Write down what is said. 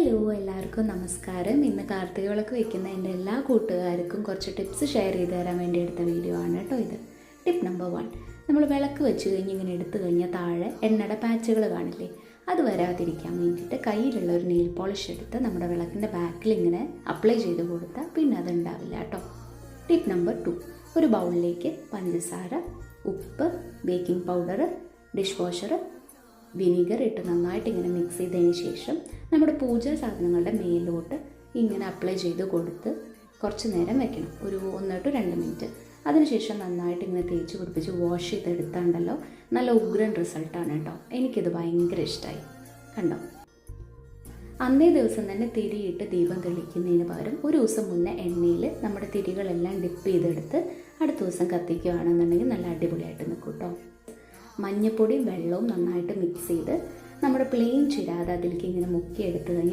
Hello, എല്ലാവർക്കും നമസ്കാരം. ഇന്ന് കാർത്തിക വിളക്ക് വയ്ക്കുന്ന എൻ്റെ എല്ലാ കൂട്ടുകാർക്കും കുറച്ച് ടിപ്സ് ഷെയർ ചെയ്ത് തരാൻ വേണ്ടി എടുത്ത വീഡിയോ ആണ് കേട്ടോ ഇത്. ടിപ്പ് നമ്പർ 1, നമ്മൾ വിളക്ക് വെച്ച് കഴിഞ്ഞ് ഇങ്ങനെ എടുത്തു കഴിഞ്ഞാൽ താഴെ എണ്ണയുടെ പാച്ചുകൾ കാണില്ലേ, അത് വരാതിരിക്കാൻ വേണ്ടിയിട്ട് കയ്യിലുള്ള ഒരു നെയിൽ പോളിഷ് എടുത്ത് നമ്മുടെ വിളക്കിൻ്റെ ബാക്കിൽ ഇങ്ങനെ അപ്ലൈ ചെയ്ത് കൊടുത്താൽ പിന്നെ അത് ഉണ്ടാവില്ല കേട്ടോ. ടിപ്പ് നമ്പർ 2, ഒരു ബൗളിലേക്ക് പഞ്ചസാര, ഉപ്പ്, baking powder, dish washer, vinegar ഇട്ട് നന്നായിട്ട് ഇങ്ങനെ മിക്സ് ചെയ്തതിന് ശേഷം നമ്മുടെ പൂജാ സാധനങ്ങളുടെ മേലോട്ട് ഇങ്ങനെ അപ്ലൈ ചെയ്ത് കൊടുത്ത് കുറച്ച് നേരം വെക്കണം, ഒരു 1 to 2 മിനിറ്റ്. അതിനുശേഷം നന്നായിട്ട് ഇങ്ങനെ തേച്ച് പിടിപ്പിച്ച് വാഷ് ചെയ്തെടുത്താണ്ടല്ലോ നല്ല ഉഗ്രൻ റിസൾട്ടാണ് കേട്ടോ. എനിക്കിത് ഭയങ്കര ഇഷ്ടമായി. കണ്ടോ, അന്നേ ദിവസം തന്നെ തിരിയിട്ട് ദീപം തെളിക്കുന്നതിന് പകരം ഒരു ദിവസം മുന്നേ എണ്ണയിൽ നമ്മുടെ തിരികളെല്ലാം ഡിപ്പ് ചെയ്തെടുത്ത് അടുത്ത ദിവസം കത്തിക്കുകയാണെന്നുണ്ടെങ്കിൽ നല്ല അടിപൊളിയായിട്ട് നിൽക്കും കേട്ടോ. മഞ്ഞപ്പൊടിയും വെള്ളവും നന്നായിട്ട് മിക്സ് ചെയ്ത് നമ്മുടെ പ്ലെയിൻ ചിരാതെ അതിലേക്ക് ഇങ്ങനെ മുക്കിയെടുത്ത് കഴിഞ്ഞാൽ